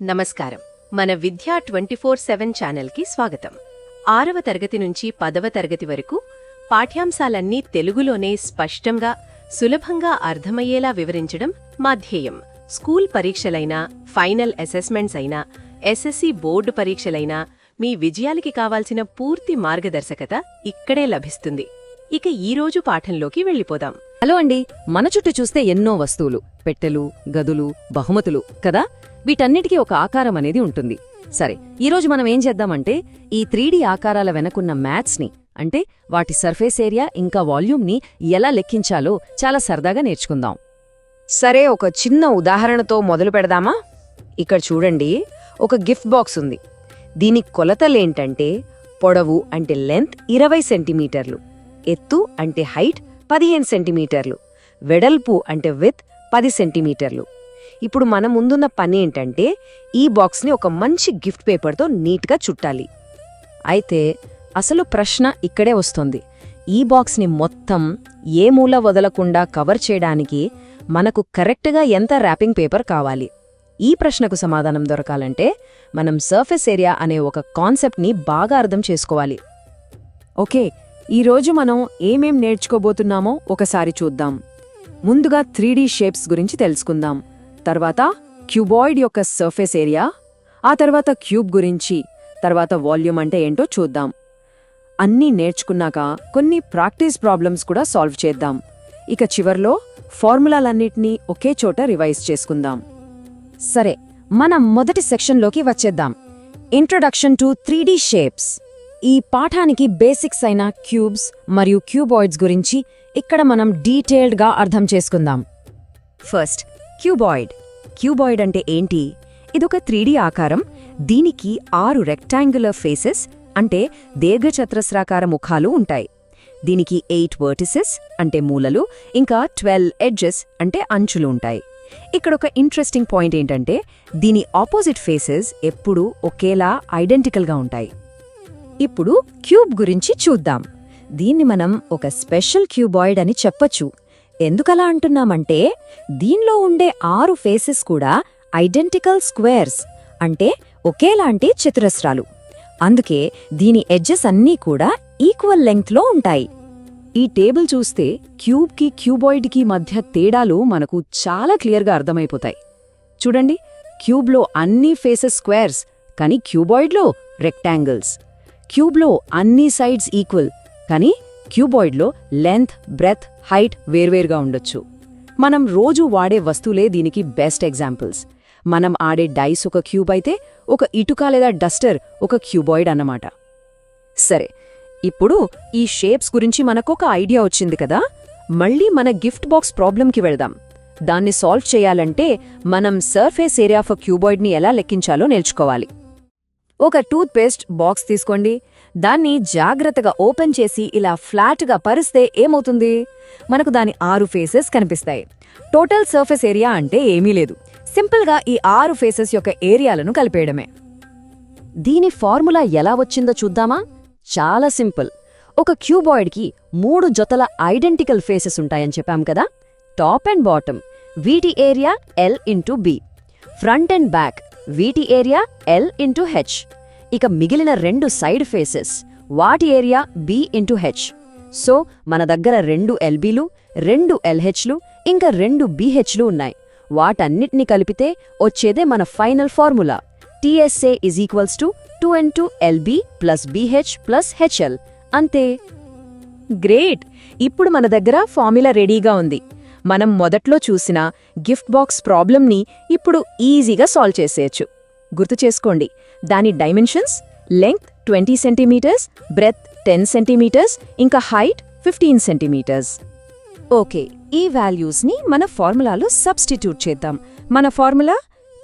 నమస్కారం. మన విద్యా 24/7 ఛానల్కి స్వాగతం. 6వ తరగతి నుంచి 10వ తరగతి వరకు పాఠ్యాంశాలన్నీ తెలుగులోనే స్పష్టంగా, సులభంగా అర్థమయ్యేలా వివరించడం మా ధ్యేయం. స్కూల్ పరీక్షలైనా, ఫైనల్ అసెస్మెంట్స్ అయినా, ఎస్ఎస్సి బోర్డు పరీక్షలైనా మీ విజయాలకి కావాల్సిన పూర్తి మార్గదర్శకత ఇక్కడే లభిస్తుంది. ఇక ఈరోజు పాఠంలోకి వెళ్ళిపోదాం. హలో అండి. మన చుట్టూ చూస్తే ఎన్నో వస్తువులు, పెట్టెలు, గదులు, బహుమతులు కదా. వీటన్నిటికీ ఒక ఆకారం అనేది ఉంటుంది. సరే, ఈరోజు మనం ఏం చేద్దామంటే ఈ 3D ఆకారాల వెనకున్న మ్యాథ్స్ని, అంటే వాటి సర్ఫేస్ ఏరియా ఇంకా వాల్యూమ్ని ఎలా లెక్కించాలో చాలా సరదాగా నేర్చుకుందాం. సరే, ఒక చిన్న ఉదాహరణతో మొదలు పెడదామా? ఇక్కడ చూడండి, ఒక గిఫ్ట్ బాక్స్ ఉంది. దీని కొలతలేంటంటే పొడవు అంటే లెంత్ 20 సెంటీమీటర్లు, ఎత్తు అంటే హైట్ 15 సెంటీమీటర్లు, వెడల్పు అంటే విత్ 10 సెంటీమీటర్లు. ఇప్పుడు మన ముందున్న పని ఏంటంటే ఈ బాక్స్ని ఒక మంచి గిఫ్ట్ పేపర్తో నీట్గా చుట్టాలి. అయితే అసలు ప్రశ్న ఇక్కడే వస్తుంది. ఈ బాక్స్ని మొత్తం ఏ మూల వదలకుండా కవర్ చేయడానికి మనకు కరెక్ట్గా ఎంత ర్యాపింగ్ పేపర్ కావాలి? ఈ ప్రశ్నకు సమాధానం దొరకాలంటే మనం సర్ఫేస్ ఏరియా అనే ఒక కాన్సెప్ట్ని బాగా అర్థం చేసుకోవాలి. ఓకే, ఈరోజు మనం ఏమేం నేర్చుకోబోతున్నామో ఒకసారి చూద్దాం. ముందుగా 3D షేప్స్ గురించి తెలుసుకుందాం. తర్వాత క్యూబాయిడ్ యొక్క సర్ఫేస్ ఏరియా, ఆ తర్వాత క్యూబ్ గురించి, తర్వాత వాల్యూమ్ అంటే ఏంటో చూద్దాం. అన్నీ నేర్చుకున్నాక కొన్ని ప్రాక్టీస్ ప్రాబ్లమ్స్ కూడా సాల్వ్ చేద్దాం. ఇక చివర్లో ఫార్ములాలన్నిటినీ ఒకే చోట రివైజ్ చేసుకుందాం. సరే, మనం మొదటి సెక్షన్లోకి వచ్చేద్దాం. Introduction to 3D shapes. ఈ పాఠానికి బేసిక్స్ అయిన క్యూబ్స్ మరియు క్యూబాయిడ్స్ గురించి ఇక్కడ మనం డీటెయిల్డ్గా అర్థం చేసుకుందాం. First, cuboid. క్యూబాయిడ్ అంటే ఏంటి? ఇదొక 3D ఆకారం. దీనికి 6 రెక్టాంగులర్ ఫేసెస్ అంటే దీర్ఘచతురస్రాకార ముఖాలు ఉంటాయి. దీనికి 8 వర్టిసెస్ అంటే మూలలు, ఇంకా 12 ఎడ్జెస్ అంటే అంచులు ఉంటాయి. ఇక్కడొక ఇంట్రెస్టింగ్ పాయింట్ ఏంటంటే దీని ఆపోజిట్ ఫేసెస్ ఎప్పుడూ ఒకేలా ఐడెంటికల్గా ఉంటాయి. ఇప్పుడు క్యూబ్ గురించి చూద్దాం. దీన్ని మనం ఒక స్పెషల్ క్యూబాయిడ్ అని చెప్పొచ్చు. ఎందుకలా అంటున్నామంటే దీనిలో ఉండే 6 ఫేసెస్ కూడా ఐడెంటికల్ స్క్వేర్స్ అంటే ఒకేలాంటి చతురస్రాలు. అందుకే దీని ఎడ్జెస్ అన్నీ కూడా ఈక్వల్ లెంగ్త్లో ఉంటాయి. ఈ టేబుల్ చూస్తే క్యూబ్కి క్యూబాయిడ్కి మధ్య తేడాలు మనకు చాలా క్లియర్గా అర్థమైపోతాయి. చూడండి, క్యూబ్లో అన్ని ఫేసెస్ స్క్వేర్స్, కానీ క్యూబాయిడ్లో రెక్టాంగిల్స్. క్యూబ్లో అన్ని సైడ్స్ ఈక్వల్, కానీ క్యూబాయిడ్లో లెంత్, బ్రెత్, హైట్ వేర్వేరుగా ఉండొచ్చు. మనం రోజూ వాడే వస్తువులే దీనికి బెస్ట్ ఎగ్జాంపుల్స్. మనం ఆడే డైస్ ఒక క్యూబ్ అయితే, ఒక ఇటుక లేదా డస్టర్ ఒక క్యూబాయిడ్ అన్నమాట. సరే, ఇప్పుడు ఈ షేప్స్ గురించి మనకొక ఐడియా వచ్చింది కదా. మళ్ళీ మన గిఫ్ట్ బాక్స్ ప్రాబ్లంకి వెళ్దాం. దాన్ని సాల్వ్ చేయాలంటే మనం సర్ఫేస్ ఏరియా ఫర్ క్యూబాయిడ్ని ఎలా లెక్కించాలో నేర్చుకోవాలి. ఒక టూత్ పేస్ట్ బాక్స్ తీసుకోండి. దాన్ని జాగ్రత్తగా ఓపెన్ చేసి ఇలా ఫ్లాట్గా పరిస్తే ఏమవుతుంది? మనకు దాని 6 ఫేసెస్ కనిపిస్తాయి. టోటల్ సర్ఫేస్ ఏరియా అంటే ఏమీ లేదు, సింపుల్గా ఈ 6 ఫేసెస్ యొక్క ఏరియాలను కలిపేయడమే. దీని ఫార్ములా ఎలా వచ్చిందో చూద్దామా? చాలా సింపుల్. ఒక క్యూబాయిడ్కి 3 జతల ఐడెంటికల్ ఫేసెస్ ఉంటాయని చెప్పాం కదా. టాప్ అండ్ బాటమ్, వీటి area L into B. Front and back, వీటి ఏరియా L ఇంటూ H. ఇక మిగిలిన 2 సైడ్ ఫేసెస్, వాటి area B into H. So మన దగ్గర 2 LBలు, 2 LHలు, ఇంకా 2 BHలు ఉన్నాయి. వాటన్నిటిని కలిపితే వచ్చేదే మన final formula. TSA is equals to 2 into LB plus BH plus HL. అంతే. గ్రేట్! ఇప్పుడు మన దగ్గర ఫార్ములా రెడీగా ఉంది. మనం మొదట్లో చూసిన గిఫ్ట్ బాక్స్ ప్రాబ్లంని ఇప్పుడు ఈజీగా సాల్వ్ చేసేయచ్చు. గుర్తు చేసుకోండి, దాని dimensions length 20 centimetres, breadth 10 centimetres, ఇంకా హైట్ 15 సెంటీమీటర్స్. ఓకే, ఈ వాల్యూస్ని మన ఫార్ములాలో సబ్స్టిట్యూట్ చేద్దాం. మన formula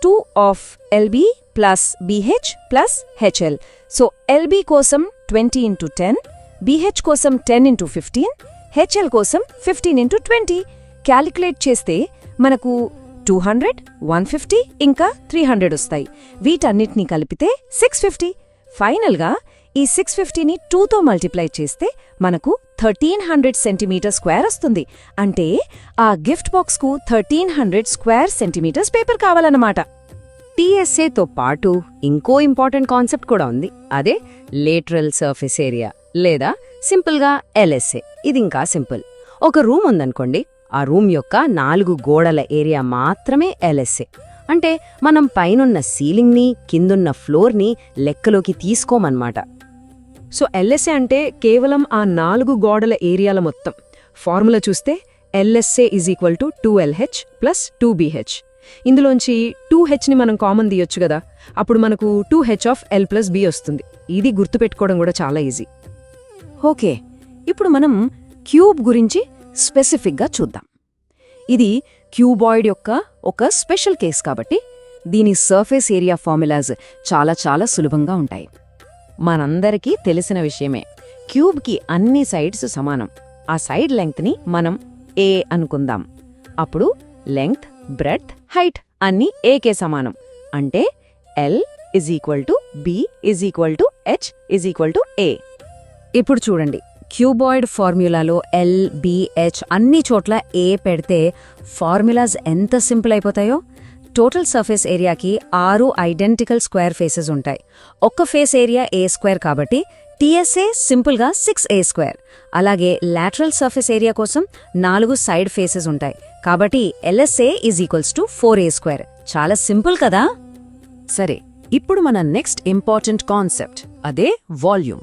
2 of LB plus BH plus HL. So LB కోసం 20 into 10, BH కోసం 10 into 15, HL కోసం 15 into 20. క్యాలిక్యులేట్ చేస్తే మనకు 200, 150 ఇంకా 300 వస్తాయి. వీటన్నిటినీ కలిపితే 650. ఫైనల్గా ఈ 650ని 2తో మల్టిప్లై చేస్తే మనకు 1300 సెంటీమీటర్ స్క్వేర్ వస్తుంది. అంటే ఆ గిఫ్ట్ బాక్స్కు 1300 స్క్వేర్ సెంటీమీటర్స్ పేపర్ కావాలన్నమాట. టీఎస్ఏతో పాటు ఇంకో ఇంపార్టెంట్ కాన్సెప్ట్ కూడా ఉంది, అదే లేటరల్ సర్ఫేస్ ఏరియా లేదా సింపుల్గా ఎల్ఎస్ఏ. ఇది ఇంకా సింపుల్. ఒక రూమ్ ఉందనుకోండి, ఆ రూమ్ యొక్క 4 గోడల ఏరియా మాత్రమే ఎల్ఎస్ఏ. అంటే మనం పైనున్న సీలింగ్ని కిందున్న ఫ్లోర్ని లెక్కలోకి తీసుకోమన్నమాట. సో ఎల్ఎస్ఏ అంటే కేవలం ఆ 4 గోడల ఏరియాల మొత్తం. ఫార్ములా చూస్తే LSA = 2LH + 2BH. ఇందులోంచి 2Hని మనం కామన్ తీయొచ్చు కదా, అప్పుడు మనకు 2H ఆఫ్ L + B వస్తుంది. ఇది గుర్తుపెట్టుకోవడం కూడా చాలా ఈజీ. ఓకే, ఇప్పుడు మనం క్యూబ్ గురించి స్పెసిఫిక్గా చూద్దాం. ఇది క్యూబాయిడ్ యొక్క ఒక స్పెషల్ కేస్ కాబట్టి దీని సర్ఫేస్ ఏరియా ఫార్ములాస్ చాలా చాలా సులభంగా ఉంటాయి. మనందరికీ తెలిసిన విషయమే, క్యూబ్కి అన్ని సైడ్స్ సమానం. ఆ సైడ్ లెంగ్త్ని మనం ఏ అనుకుందాం. అప్పుడు లెంగ్త్, బ్రెడ్త్, హైట్ అన్నీ ఏకే సమానం. అంటే L = B = H = A. ఇప్పుడు చూడండి, క్యూబాయిడ్ ఫార్ములాలో L, B, H అన్ని చోట్ల A పెడితే ఫార్ములాస్ ఎంత సింపుల్ అయిపోతాయో. టోటల్ సర్ఫేస్ ఏరియాకి 6 ఐడెంటికల్ స్క్వేర్ ఫేసెస్ ఉంటాయి. ఒక్క ఫేస్ ఏరియా A² కాబట్టి టీఎస్ఏ సింపుల్గా 6A². అలాగే లాటరల్ సర్ఫేస్ ఏరియా కోసం 4 సైడ్ ఫేసెస్ ఉంటాయి కాబట్టి LSA = 4A². చాలా సింపుల్ కదా. సరే, ఇప్పుడు మన నెక్స్ట్ ఇంపార్టెంట్ కాన్సెప్ట్, అదే వాల్యూమ్.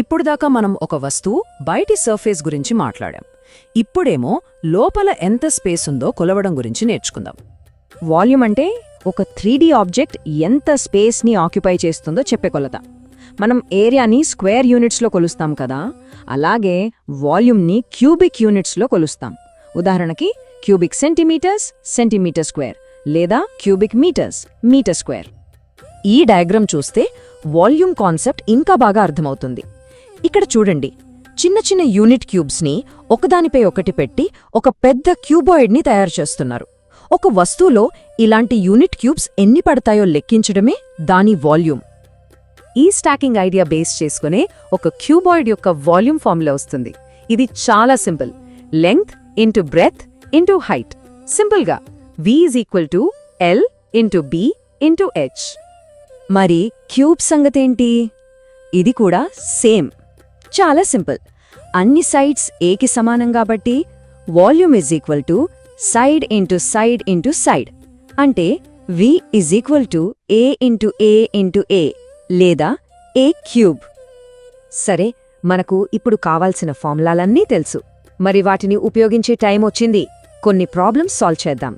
ఇప్పుడు దాకా మనం ఒక వస్తువు బయటి సర్ఫేస్ గురించి మాట్లాడాం. ఇప్పుడేమో లోపల ఎంత స్పేస్ ఉందో కొలవడం గురించి నేర్చుకుందాం. వాల్యూమ్ అంటే ఒక 3D ఆబ్జెక్ట్ ఎంత స్పేస్ని ఆక్యుపై చేస్తుందో చెప్పే కొలత. మనం ఏరియాని స్క్వేర్ యూనిట్స్లో కొలుస్తాం కదా, అలాగే వాల్యూమ్ని క్యూబిక్ యూనిట్స్లో కొలుస్తాం. ఉదాహరణకి క్యూబిక్ సెంటీమీటర్స్ సెంటీమీటర్ స్క్వేర్ లేదా క్యూబిక్ మీటర్స్ మీటర్ స్క్వేర్. ఈ డయాగ్రామ్ చూస్తే వాల్యూమ్ కాన్సెప్ట్ ఇంకా బాగా అర్థమవుతుంది. ఇక్కడ చూడండి, చిన్న చిన్న యూనిట్ క్యూబ్స్ని ఒకదానిపై ఒకటి పెట్టి ఒక పెద్ద క్యూబాయిడ్ని తయారు చేస్తున్నారు. ఒక వస్తువులో ఇలాంటి యూనిట్ క్యూబ్స్ ఎన్ని పడతాయో లెక్కించడమే దాని వాల్యూమ్. ఈ స్టాకింగ్ ఐడియా బేస్ చేసుకునే ఒక క్యూబాయిడ్ యొక్క వాల్యూమ్ ఫార్ములా వస్తుంది. ఇది చాలా simple, length into breadth into height. సింపుల్గా V = L × B × H. మరి క్యూబ్ సంగతేంటి? ఇది కూడా సేమ్, చాలా సింపుల్. అన్ని సైడ్స్ ఏకి సమానం కాబట్టి volume = side into side into side. అంటే V = A × A × A లేదా A³ సరే, మనకు ఇప్పుడు కావాల్సిన ఫార్ములాలన్నీ తెలుసు. మరి వాటిని ఉపయోగించే టైం వచ్చింది. కొన్ని ప్రాబ్లమ్స్ సాల్వ్ చేద్దాం.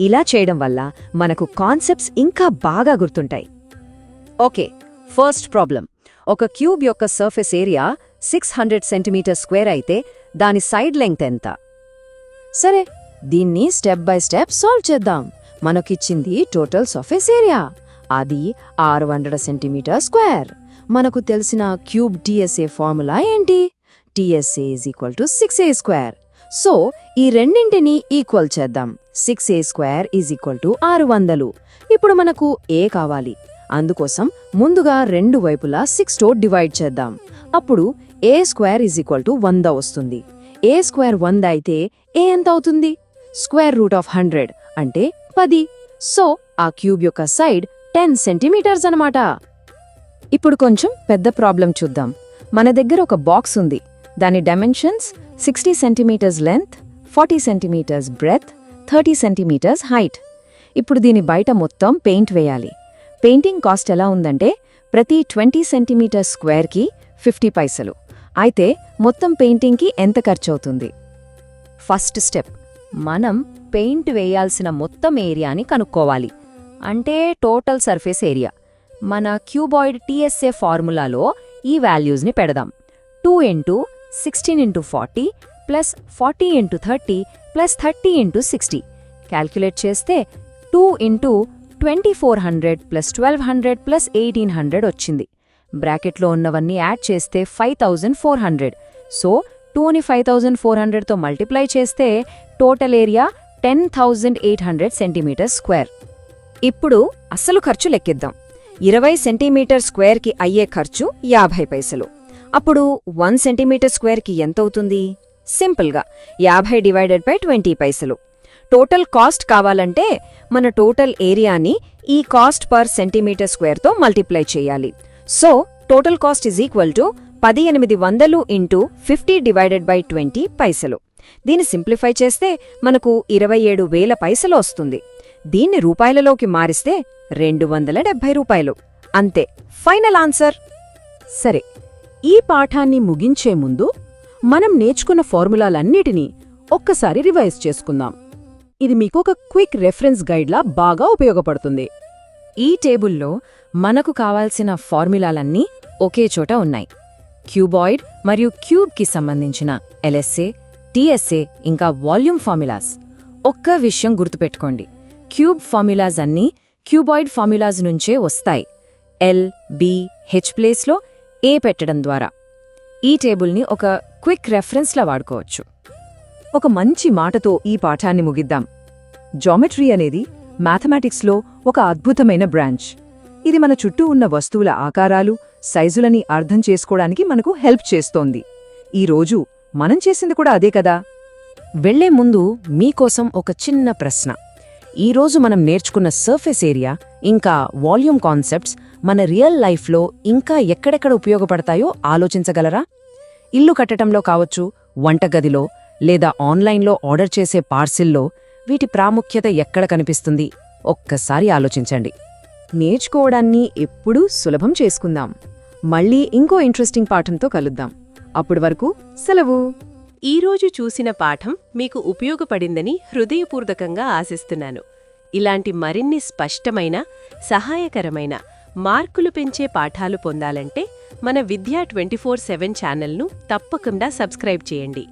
ఇలా చేయడం వల్ల మనకు కాన్సెప్ట్స్ ఇంకా బాగా గుర్తుంటాయి. Okay, first problem. ఒక క్యూబ్ యొక్క సర్ఫేస్ ఏరియా 600 cm² అయితే దాని సైడ్ లెంగ్త్ ఎంత? సరే, దీన్ని స్టెప్ బై స్టెప్ సాల్వ్ చేద్దాం. మనకిచ్చింది టోటల్ సర్ఫేస్ ఏరియా, అది 600 cm². మనకు తెలిసిన క్యూబ్ టీఎస్ఏ ఫార్ములా ఏంటి? TSA = 6A². సో ఈ రెండింటినీ ఈక్వల్ చేద్దాం. 6A² = 600. ఇప్పుడు మనకు ఏ కావాలి. అందుకోసం ముందుగా రెండు వైపులా 6తో డివైడ్ చేద్దాం. అప్పుడు A² = 100 వస్తుంది. A² 100 అయితే ఏ ఎంత అవుతుంది? √100 అంటే 10. సో ఆ క్యూబ్ యొక్క సైడ్ 10 సెంటీమీటర్స్ అన్నమాట. ఇప్పుడు కొంచెం పెద్ద ప్రాబ్లం చూద్దాం. మన దగ్గర ఒక బాక్స్ ఉంది. దాని dimensions 60 centimetres length, 40 centimetres breadth, 30 centimetres height. ఇప్పుడు దీని బయట మొత్తం పెయింట్ వేయాలి. పెయింటింగ్ కాస్ట్ ఎలా ఉందంటే ప్రతి 20 సెంటీమీటర్ స్క్వేర్కి 50 పైసలు. అయితే మొత్తం పెయింటింగ్కి ఎంత ఖర్చవుతుంది? ఫస్ట్ స్టెప్, మనం పెయింట్ వేయాల్సిన మొత్తం ఏరియాని కనుక్కోవాలి. అంటే టోటల్ సర్ఫేస్ ఏరియా. మన క్యూబాయిడ్ టీఎస్ఏ ఫార్ములాలో ఈ వాల్యూస్ని పెడదాం. 2 × 16 × 40 + 40 × 30 + 30 × 60. క్యాల్కులేట్ చేస్తే 2 × 2400 + 1200 + 1800 వచ్చింది. బ్రాకెట్లో ఉన్నవన్నీ యాడ్ చేస్తే 5400. సో 2ని 5400తో మల్టిప్లై చేస్తే టోటల్ ఏరియా 10,800 cm². ఇప్పుడు అసలు ఖర్చు లెక్కిద్దాం. 20 సెంటీమీటర్ స్క్వేర్కి అయ్యే ఖర్చు 50 పైసలు. అప్పుడు 1 సెంటీమీటర్ స్క్వేర్కి ఎంతవుతుంది? సింపుల్గా 50 / 20 పైసలు. టోటల్ కాస్ట్ కావాలంటే మన టోటల్ ఏరియాని ఈ కాస్ట్ పర్ సెంటీమీటర్ స్క్వేర్తో మల్టిప్లై చేయాలి. So total cost is equal to 1800 into 50/20 పైసలు. దీన్ని సింప్లిఫై చేస్తే మనకు 27,000 పైసలు వస్తుంది. దీన్ని రూపాయలలోకి మారిస్తే 270 రూపాయలు. అంతే, ఫైనల్ ఆన్సర్. సరే, ఈ పాఠాన్ని ముగించే ముందు మనం నేర్చుకున్న ఫార్ములాలన్నిటినీ ఒక్కసారి రివైజ్ చేసుకుందాం. ఇది మీకొక క్విక్ రెఫరెన్స్ గైడ్లా బాగా ఉపయోగపడుతుంది. ఈ టేబుల్లో మనకు కావాల్సిన ఫార్ములాలన్నీ ఒకే చోట ఉన్నాయి. క్యూబాయిడ్ మరియు క్యూబ్కి సంబంధించిన ఎల్ఎస్ఏ, టీఎస్ఏ ఇంకా వాల్యూమ్ ఫార్ములాస్. ఒక్క విషయం గుర్తుపెట్టుకోండి, క్యూబ్ ఫార్ములాస్ అన్నీ క్యూబాయిడ్ ఫార్ములాస్ నుంచే వస్తాయి. ఎల్, బి, హెచ్ ప్లేస్లో ఏ పెట్టడం ద్వారా. ఈ టేబుల్ని ఒక క్విక్ రెఫరెన్స్లా వాడుకోవచ్చు. ఒక మంచి మాటతో ఈ పాఠాన్ని ముగిద్దాం. జామెట్రీ అనేది మ్యాథమెటిక్స్లో ఒక అద్భుతమైన బ్రాంచ్. ఇది మన చుట్టూ ఉన్న వస్తువుల ఆకారాలు, సైజులని అర్థం చేసుకోవడానికి మనకు హెల్ప్ చేస్తోంది. ఈరోజు మనం చేసింది కూడా అదే కదా. వెళ్లే ముందు మీకోసం ఒక చిన్న ప్రశ్న. ఈరోజు మనం నేర్చుకున్న సర్ఫేస్ ఏరియా ఇంకా వాల్యూమ్ కాన్సెప్ట్స్ మన రియల్ లైఫ్లో ఇంకా ఎక్కడెక్కడ ఉపయోగపడతాయో ఆలోచించగలరా? ఇల్లు కట్టడంలో కావచ్చు, వంటగదిలో లేదా ఆన్లైన్లో ఆర్డర్ చేసే పార్సిల్లో వీటి ప్రాముఖ్యత ఎక్కడ కనిపిస్తుంది? ఒక్కసారి ఆలోచించండి. నేర్చుకోవడాన్ని ఎప్పుడూ సులభం చేసుకుందాం. మళ్ళీ ఇంకో ఇంట్రెస్టింగ్ పాఠంతో కలుద్దాం. అప్పటి వరకు సెలవు. ఈరోజు చూసిన పాఠం మీకు ఉపయోగపడిందని హృదయపూర్వకంగా ఆశిస్తున్నాను. ఇలాంటి మరిన్ని స్పష్టమైన, సహాయకరమైన, మార్కులు పెంచే పాఠాలు పొందాలంటే మన విద్యా 24/7 ఛానల్ను తప్పకుండా సబ్స్క్రైబ్ చేయండి.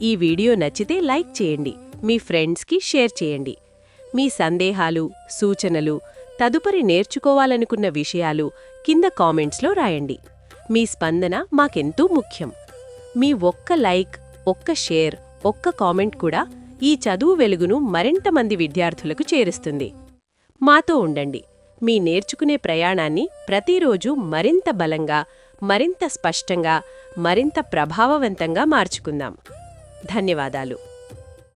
ఈ వీడియో నచ్చితే లైక్ చేయండి, మీ ఫ్రెండ్స్కి షేర్ చేయండి. మీ సందేహాలు, సూచనలు, తదుపరి నేర్చుకోవాలనుకున్న విషయాలు కింద కామెంట్స్లో రాయండి. మీ స్పందన మాకెంతో ముఖ్యం. మీ ఒక్క లైక్, ఒక్క షేర్, ఒక్క కామెంట్ కూడా ఈ చదువు వెలుగును మరింత మంది విద్యార్థులకు చేరుస్తుంది. మాతో ఉండండి. మీ నేర్చుకునే ప్రయాణాన్ని ప్రతిరోజు మరింత బలంగా, మరింత స్పష్టంగా, మరింత ప్రభావవంతంగా మార్చుకుందాం. ధన్యవాదాలు.